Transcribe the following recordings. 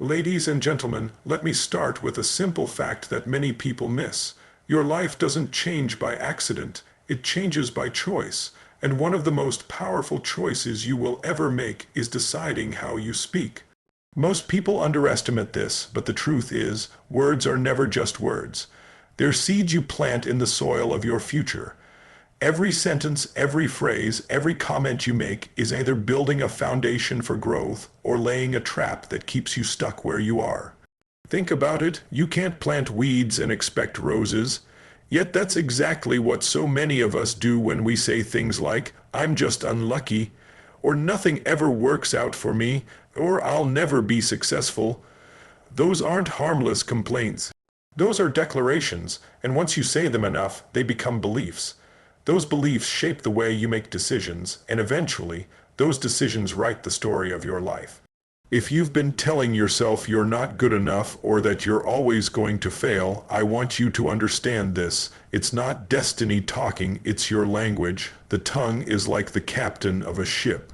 Ladies and gentlemen, let me start with a simple fact that many people miss. Your life doesn't change by accident, it changes by choice. And one of the most powerful choices you will ever make is deciding how you speak. Most people underestimate this, but the truth is, words are never just words. They're seeds you plant in the soil of your future. Every sentence, every phrase, every comment you make is either building a foundation for growth or laying a trap that keeps you stuck where you are. Think about it, you can't plant weeds and expect roses. Yet that's exactly what so many of us do when we say things like, "I'm just unlucky," or "nothing ever works out for me," or "I'll never be successful." Those aren't harmless complaints. Those are declarations, and once you say them enough, they become beliefs. Those beliefs shape the way you make decisions, and eventually, those decisions write the story of your life. If you've been telling yourself you're not good enough or that you're always going to fail, I want you to understand this. It's not destiny talking, it's your language. The tongue is like the captain of a ship.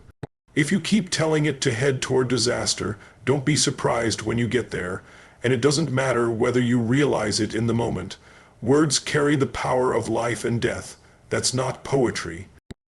If you keep telling it to head toward disaster, don't be surprised when you get there, and it doesn't matter whether you realize it in the moment. Words carry the power of life and death. That's not poetry.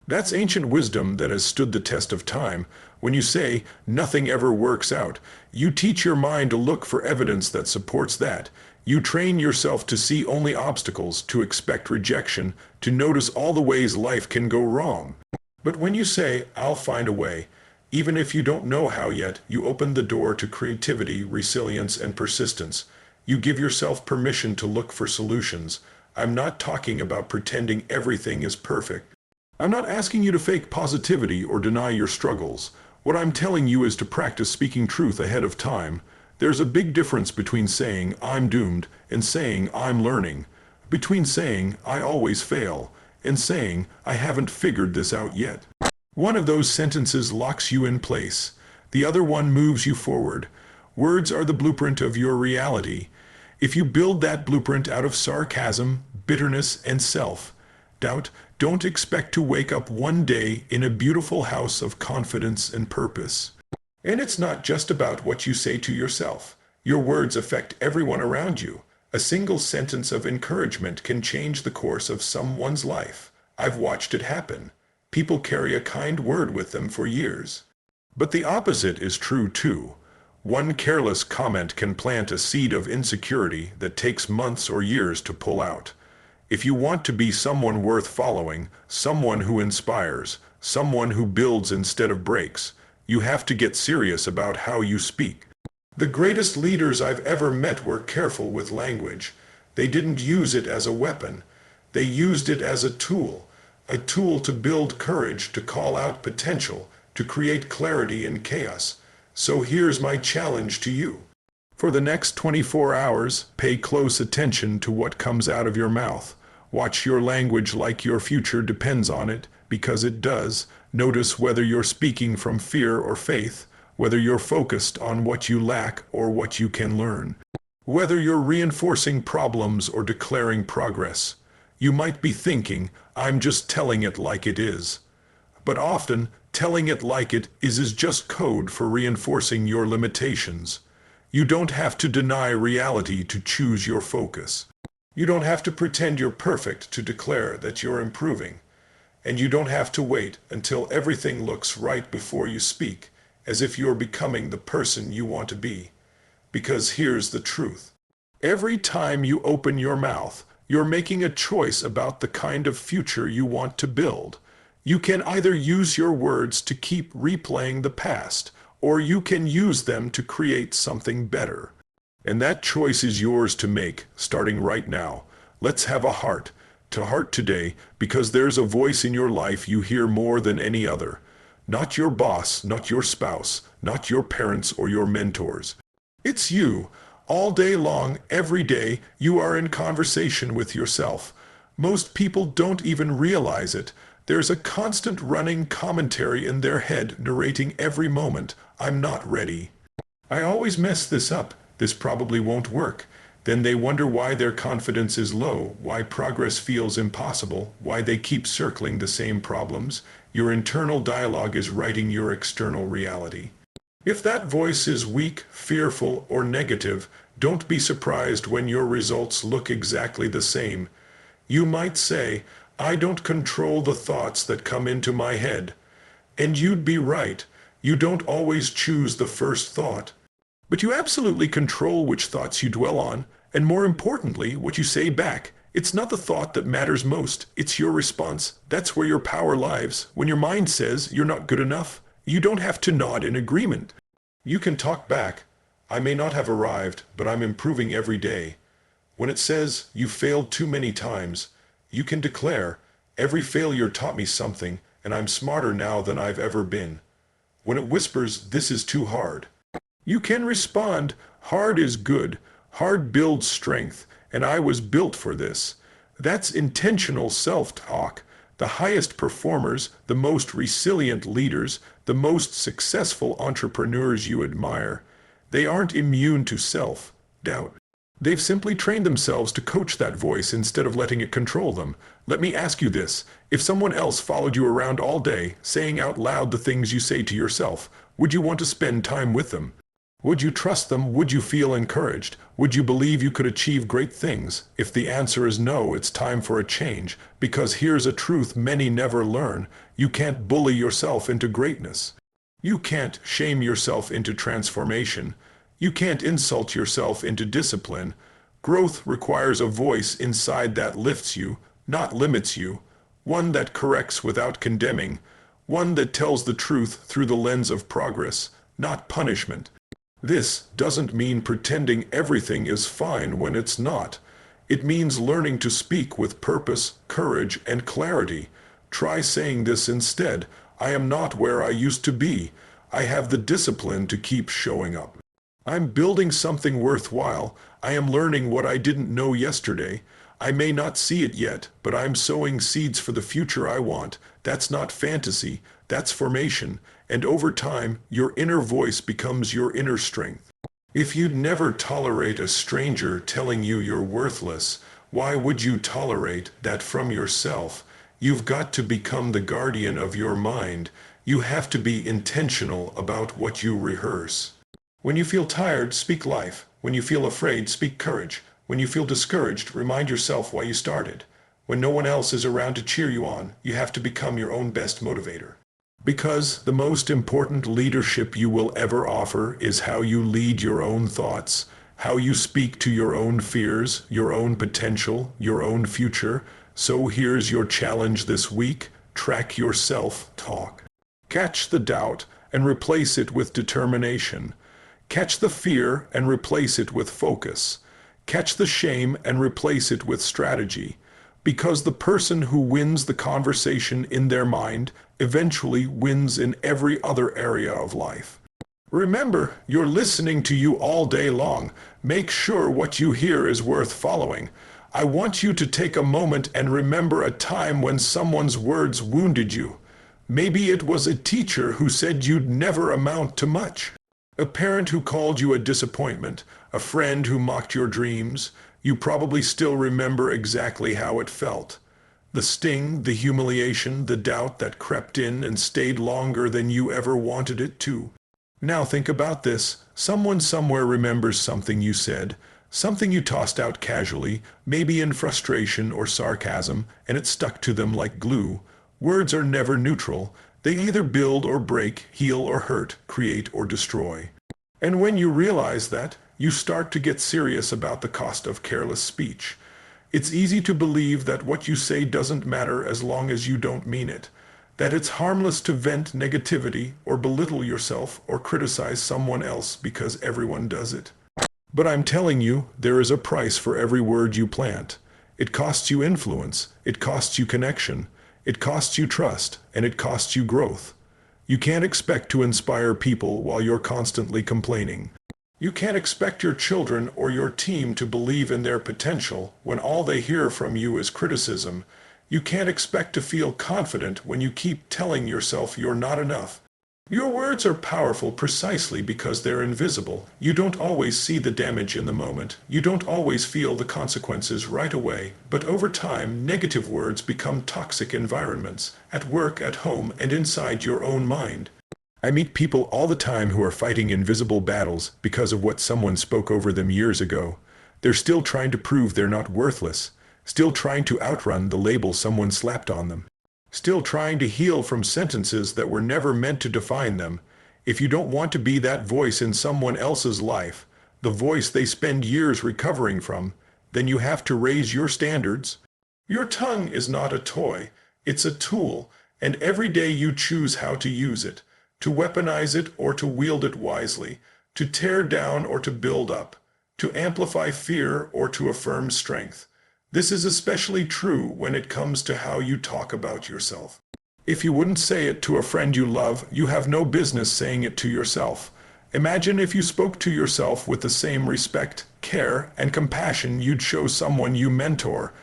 That's ancient wisdom that has stood the test of time. When you say, "nothing ever works out," you teach your mind to look for evidence that supports that. You train yourself to see only obstacles, to expect rejection, to notice all the ways life can go wrong. But when you say, "I'll find a way," even if you don't know how yet, you open the door to creativity, resilience, and persistence. You give yourself permission to look for solutions. I'm not talking about pretending everything is perfect. I'm not asking you to fake positivity or deny your struggles. What I'm telling you is to practice speaking truth ahead of time. There's a big difference between saying, "I'm doomed," and saying, "I'm learning." Between saying, "I always fail," and saying, "I haven't figured this out yet." One of those sentences locks you in place. The other one moves you forward. Words are the blueprint of your reality. If you build that blueprint out of sarcasm, bitterness, and self-doubt, don't expect to wake up one day in a beautiful house of confidence and purpose. And it's not just about what you say to yourself. Your words affect everyone around you. A single sentence of encouragement can change the course of someone's life. I've watched it happen. People carry a kind word with them for years. But the opposite is true too. One careless comment can plant a seed of insecurity that takes months or years to pull out. If you want to be someone worth following, someone who inspires, someone who builds instead of breaks, you have to get serious about how you speak. The greatest leaders I've ever met were careful with language. They didn't use it as a weapon. They used it as a tool to build courage, to call out potential, to create clarity in chaos. So here's my challenge to you. For the next 24 hours, pay close attention to what comes out of your mouth. Watch your language like your future depends on it, because it does. Notice whether you're speaking from fear or faith, whether you're focused on what you lack or what you can learn, whether you're reinforcing problems or declaring progress. You might be thinking, "I'm just telling it like it is." But often, telling it like it is just code for reinforcing your limitations. You don't have to deny reality to choose your focus. You don't have to pretend you're perfect to declare that you're improving. And you don't have to wait until everything looks right before you speak, as if you're becoming the person you want to be. Because here's the truth. Every time you open your mouth, you're making a choice about the kind of future you want to build. You can either use your words to keep replaying the past, or you can use them to create something better. And that choice is yours to make, starting right now. Let's have a heart-to-heart today, because there's a voice in your life you hear more than any other. Not your boss, not your spouse, not your parents or your mentors. It's you. All day long, every day, you are in conversation with yourself. Most people don't even realize it. There's a constant running commentary in their head narrating every moment. "I'm not ready. I always mess this up. This probably won't work." Then they wonder why their confidence is low, why progress feels impossible, why they keep circling the same problems. Your internal dialogue is writing your external reality. If that voice is weak, fearful, or negative, don't be surprised when your results look exactly the same. You might say, "I don't control the thoughts that come into my head." And you'd be right. You don't always choose the first thought. But you absolutely control which thoughts you dwell on, and more importantly, what you say back. It's not the thought that matters most, it's your response. That's where your power lies. When your mind says you're not good enough, you don't have to nod in agreement. You can talk back, "I may not have arrived, but I'm improving every day." When it says you failed too many times, you can declare, "Every failure taught me something, and I'm smarter now than I've ever been." When it whispers, "This is too hard," you can respond, "Hard is good. Hard builds strength, and I was built for this." That's intentional self-talk. The highest performers, the most resilient leaders, the most successful entrepreneurs you admire, they aren't immune to self-doubt. They've simply trained themselves to coach that voice instead of letting it control them. Let me ask you this. If someone else followed you around all day, saying out loud the things you say to yourself, would you want to spend time with them? Would you trust them? Would you feel encouraged? Would you believe you could achieve great things? If the answer is no, it's time for a change, because here's a truth many never learn. You can't bully yourself into greatness. You can't shame yourself into transformation. You can't insult yourself into discipline. Growth requires a voice inside that lifts you, not limits you. One that corrects without condemning. One that tells the truth through the lens of progress, not punishment. This doesn't mean pretending everything is fine when it's not. It means learning to speak with purpose, courage, and clarity. Try saying this instead. "I am not where I used to be. I have the discipline to keep showing up. I'm building something worthwhile. I am learning what I didn't know yesterday. I may not see it yet, but I'm sowing seeds for the future I want." That's not fantasy, that's formation. And over time, your inner voice becomes your inner strength. If you'd never tolerate a stranger telling you you're worthless, why would you tolerate that from yourself? You've got to become the guardian of your mind. You have to be intentional about what you rehearse. When you feel tired, speak life. When you feel afraid, speak courage. When you feel discouraged, remind yourself why you started. When no one else is around to cheer you on, you have to become your own best motivator. Because the most important leadership you will ever offer is how you lead your own thoughts, how you speak to your own fears, your own potential, your own future. So here's your challenge this week. Track your self-talk. Catch the doubt and replace it with determination. Catch the fear and replace it with focus. Catch the shame and replace it with strategy. Because the person who wins the conversation in their mind eventually wins in every other area of life. Remember, you're listening to you all day long. Make sure what you hear is worth following. I want you to take a moment and remember a time when someone's words wounded you. Maybe it was a teacher who said you'd never amount to much. A parent who called you a disappointment. A friend who mocked your dreams. You probably still remember exactly how it felt. The sting, the humiliation, the doubt that crept in and stayed longer than you ever wanted it to. Now think about this. Someone somewhere remembers something you said, something you tossed out casually, maybe in frustration or sarcasm, and it stuck to them like glue. Words are never neutral. They either build or break, heal or hurt, create or destroy. And when you realize that, you start to get serious about the cost of careless speech. It's easy to believe that what you say doesn't matter as long as you don't mean it, that it's harmless to vent negativity or belittle yourself or criticize someone else because everyone does it. But I'm telling you, there is a price for every word you plant. It costs you influence, it costs you connection, it costs you trust, and it costs you growth. You can't expect to inspire people while you're constantly complaining. You can't expect your children or your team to believe in their potential when all they hear from you is criticism. You can't expect to feel confident when you keep telling yourself you're not enough. Your words are powerful precisely because they're invisible. You don't always see the damage in the moment. You don't always feel the consequences right away. But over time, negative words become toxic environments, at work, at home, and inside your own mind. I meet people all the time who are fighting invisible battles because of what someone spoke over them years ago. They're still trying to prove they're not worthless, still trying to outrun the label someone slapped on them, still trying to heal from sentences that were never meant to define them. If you don't want to be that voice in someone else's life, the voice they spend years recovering from, then you have to raise your standards. Your tongue is not a toy, it's a tool, and every day you choose how to use it, to weaponize it or to wield it wisely, to tear down or to build up, to amplify fear or to affirm strength. This is especially true when it comes to how you talk about yourself. If you wouldn't say it to a friend you love, you have no business saying it to yourself. Imagine if you spoke to yourself with the same respect, care, and compassion you'd show someone you mentor.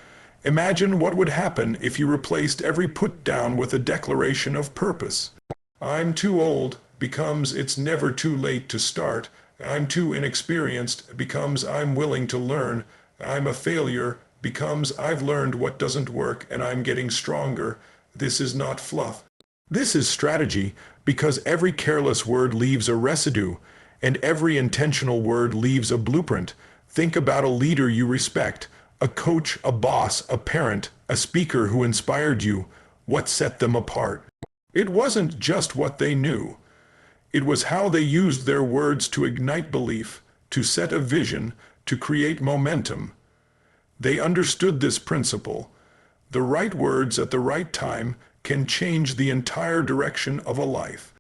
Imagine what would happen if you replaced every put down with a declaration of purpose. I'm too old becomes it's never too late to start. I'm too inexperienced becomes I'm willing to learn. I'm a failure becomes I've learned what doesn't work and I'm getting stronger. This is not fluff. This is strategy, because every careless word leaves a residue, and every intentional word leaves a blueprint. Think about a leader you respect, a coach, a boss, a parent, a speaker who inspired you. What set them apart? It wasn't just what they knew. It was how they used their words to ignite belief, to set a vision, to create momentum. They understood this principle. The right words at the right time can change the entire direction of a life.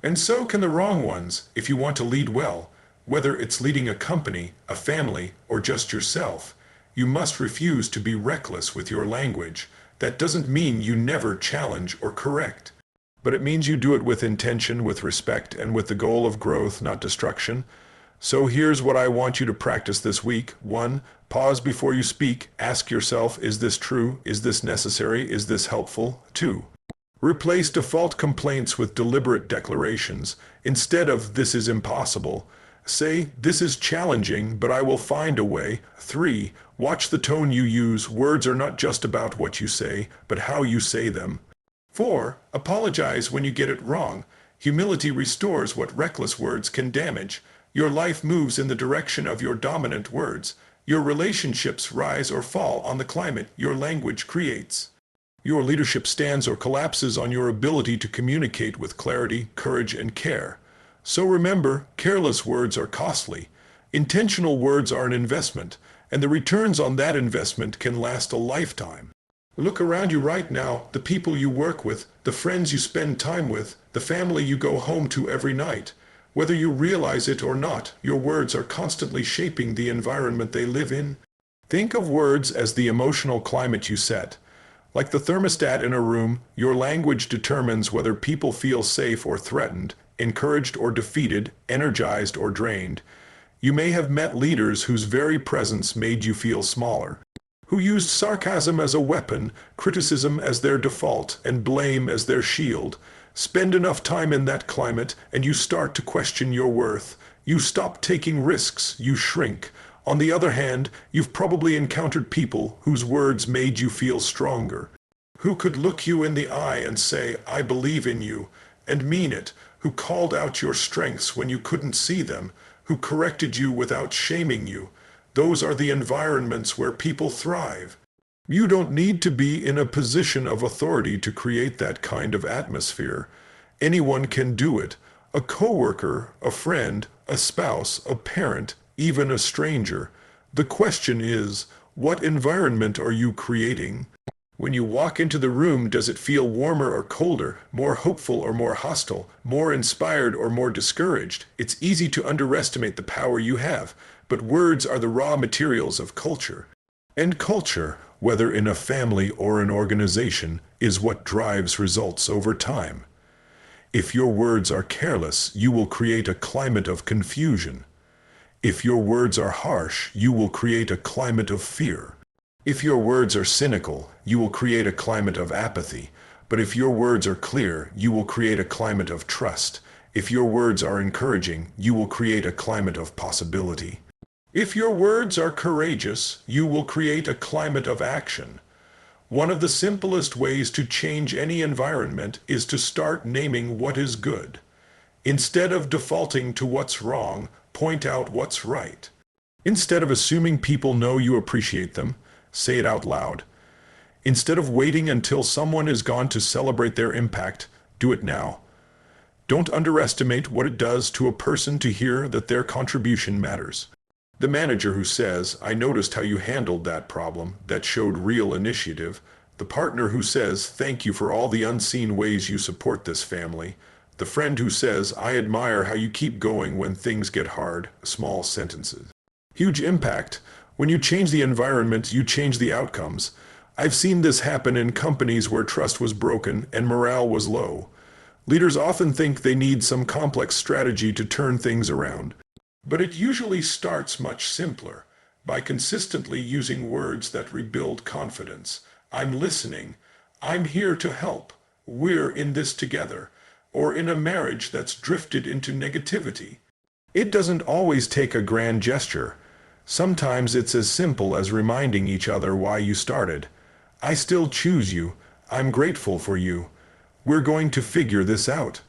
And so can the wrong ones if you want to lead well. Whether it's leading a company, a family, or just yourself, you must refuse to be reckless with your language. That doesn't mean you never challenge or correct, but it means you do it with intention, with respect, and with the goal of growth, not destruction. So here's what I want you to practice this week. 1. Pause before you speak. Ask yourself, is this true? Is this necessary? Is this helpful? 2. Replace default complaints with deliberate declarations. Instead of, this is impossible, say, this is challenging, but I will find a way. 3. Watch the tone you use. Words are not just about what you say, but how you say them. 4. Apologize when you get it wrong. Humility restores what reckless words can damage. Your life moves in the direction of your dominant words. Your relationships rise or fall on the climate your language creates. Your leadership stands or collapses on your ability to communicate with clarity, courage, and care. So remember, careless words are costly. Intentional words are an investment, and the returns on that investment can last a lifetime. Look around you right now, the people you work with, the friends you spend time with, the family you go home to every night. Whether you realize it or not, your words are constantly shaping the environment they live in. Think of words as the emotional climate you set. Like the thermostat in a room, your language determines whether people feel safe or threatened, encouraged or defeated, energized or drained. You may have met leaders whose very presence made you feel smaller, who used sarcasm as a weapon, criticism as their default, and blame as their shield. Spend enough time in that climate, and you start to question your worth. You stop taking risks, you shrink. On the other hand, you've probably encountered people whose words made you feel stronger, who could look you in the eye and say, I believe in you, and mean it, who called out your strengths when you couldn't see them, who corrected you without shaming you. Those are the environments where people thrive. You don't need to be in a position of authority to create that kind of atmosphere. Anyone can do it. A coworker, a friend, a spouse, a parent, even a stranger. The question is, what environment are you creating? When you walk into the room, does it feel warmer or colder, more hopeful or more hostile, more inspired or more discouraged? It's easy to underestimate the power you have, but words are the raw materials of culture. And culture, whether in a family or an organization, is what drives results over time. If your words are careless, you will create a climate of confusion. If your words are harsh, you will create a climate of fear. If your words are cynical, you will create a climate of apathy. But if your words are clear, you will create a climate of trust. If your words are encouraging, you will create a climate of possibility. If your words are courageous, you will create a climate of action. One of the simplest ways to change any environment is to start naming what is good. Instead of defaulting to what's wrong, point out what's right. Instead of assuming people know you appreciate them, say it out loud. Instead of waiting until someone is gone to celebrate their impact, do it now. Don't underestimate what it does to a person to hear that their contribution matters. The manager who says, "I noticed how you handled that problem, that showed real initiative." The partner who says, "Thank you for all the unseen ways you support this family." The friend who says, "I admire how you keep going when things get hard." Small sentences. Huge impact. When you change the environment, you change the outcomes. I've seen this happen in companies where trust was broken and morale was low. Leaders often think they need some complex strategy to turn things around. But it usually starts much simpler, by consistently using words that rebuild confidence. "I'm listening," "I'm here to help," "We're in this together," or in a marriage that's drifted into negativity. It doesn't always take a grand gesture. Sometimes it's as simple as reminding each other why you started. "I still choose you," "I'm grateful for you," "We're going to figure this out."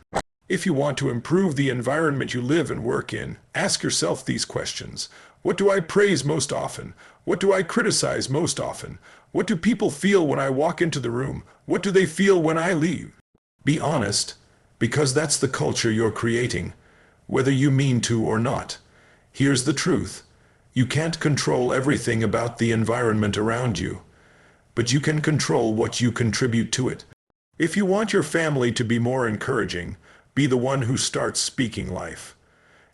If you want to improve the environment you live and work in, ask yourself these questions. What do I praise most often? What do I criticize most often? What do people feel when I walk into the room? What do they feel when I leave? Be honest, because that's the culture you're creating, whether you mean to or not. Here's the truth. You can't control everything about the environment around you, but you can control what you contribute to it. If you want your family to be more encouraging, be the one who starts speaking life.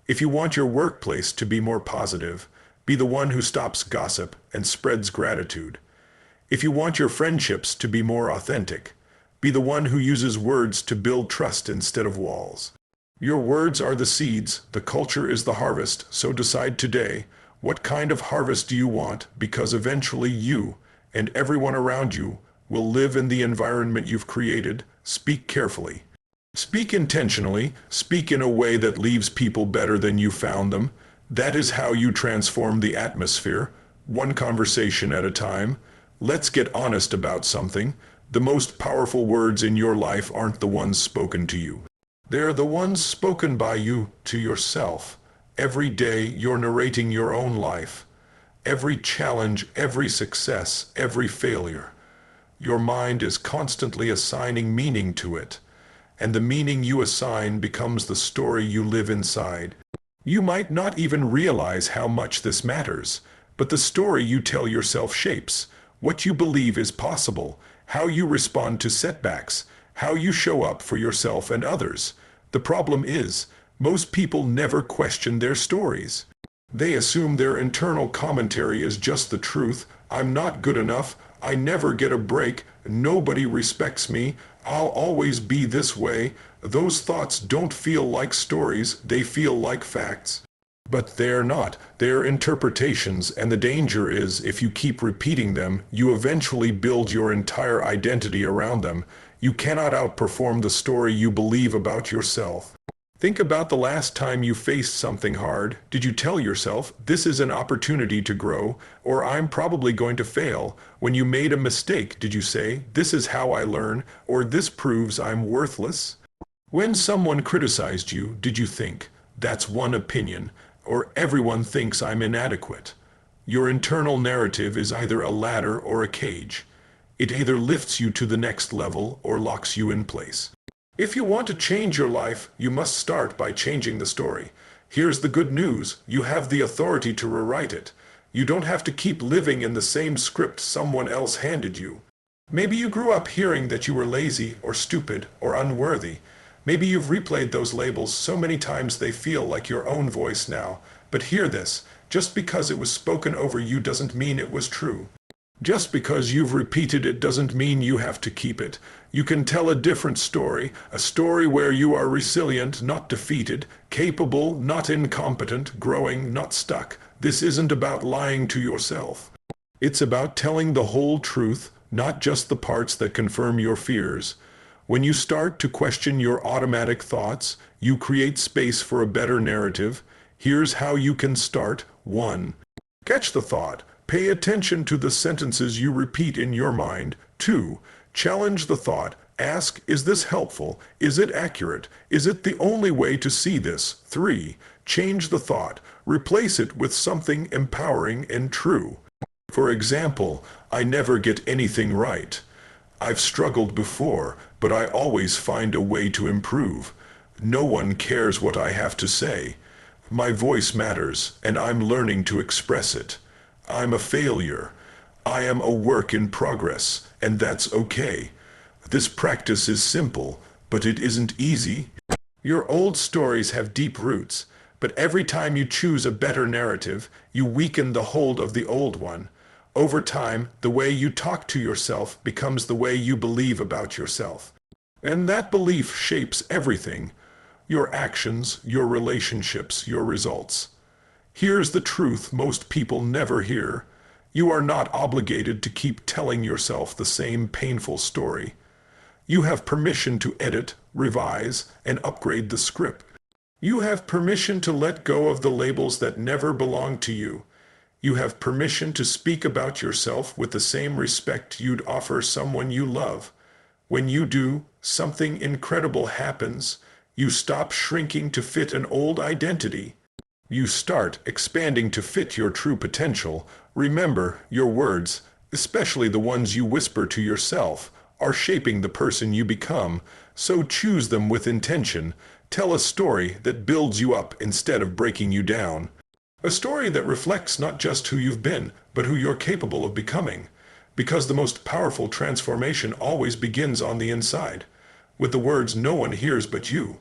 If you want your workplace to be more positive, be the one who stops gossip and spreads gratitude. If you want your friendships to be more authentic, be the one who uses words to build trust instead of walls. Your words are the seeds, the culture is the harvest, so decide today, what kind of harvest do you want, because eventually you and everyone around you will live in the environment you've created. Speak carefully. Speak intentionally. Speak in a way that leaves people better than you found them. That is how you transform the atmosphere, one conversation at a time. Let's get honest about something. The most powerful words in your life aren't the ones spoken to you. They're the ones spoken by you to yourself. Every day you're narrating your own life. Every challenge, every success, every failure. Your mind is constantly assigning meaning to it, and the meaning you assign becomes the story you live inside. You might not even realize how much this matters, but the story you tell yourself shapes what you believe is possible, how you respond to setbacks, how you show up for yourself and others. The problem is, most people never question their stories. They assume their internal commentary is just the truth. "I'm not good enough. I never get a break. Nobody respects me. I'll always be this way." Those thoughts don't feel like stories, they feel like facts. But they're not. They're interpretations, and the danger is, if you keep repeating them, you eventually build your entire identity around them. You cannot outperform the story you believe about yourself. Think about the last time you faced something hard. Did you tell yourself, "This is an opportunity to grow," or "I'm probably going to fail"? When you made a mistake, did you say, "This is how I learn," or "This proves I'm worthless"? When someone criticized you, did you think, "That's one opinion," or "Everyone thinks I'm inadequate"? Your internal narrative is either a ladder or a cage. It either lifts you to the next level or locks you in place. If you want to change your life, you must start by changing the story. Here's the good news. You have the authority to rewrite it. You don't have to keep living in the same script someone else handed you. Maybe you grew up hearing that you were lazy or stupid or unworthy. Maybe you've replayed those labels so many times they feel like your own voice now. But hear this, just because it was spoken over you doesn't mean it was true. Just because you've repeated it doesn't mean you have to keep it. You can tell a different story, a story where you are resilient, not defeated, capable, not incompetent, growing, not stuck. This isn't about lying to yourself. It's about telling the whole truth, not just the parts that confirm your fears. When you start to question your automatic thoughts, you create space for a better narrative. Here's how you can start. 1. Catch the thought. Pay attention to the sentences you repeat in your mind. 2. Challenge the thought. Ask, is this helpful? Is it accurate? Is it the only way to see this? 3. Change the thought. Replace it with something empowering and true. For example, I never get anything right. I've struggled before, but I always find a way to improve. No one cares what I have to say. My voice matters, and I'm learning to express it. I'm a failure. I am a work in progress, and that's okay. This practice is simple, but it isn't easy. Your old stories have deep roots, but every time you choose a better narrative, you weaken the hold of the old one. Over time, the way you talk to yourself becomes the way you believe about yourself. And that belief shapes everything: your actions, your relationships, your results. Here's the truth most people never hear. You are not obligated to keep telling yourself the same painful story. You have permission to edit, revise, and upgrade the script. You have permission to let go of the labels that never belonged to you. You have permission to speak about yourself with the same respect you'd offer someone you love. When you do, something incredible happens. You stop shrinking to fit an old identity. You start expanding to fit your true potential. Remember, your words, especially the ones you whisper to yourself, are shaping the person you become, so choose them with intention. Tell a story that builds you up instead of breaking you down. A story that reflects not just who you've been, but who you're capable of becoming. Because the most powerful transformation always begins on the inside, with the words no one hears but you.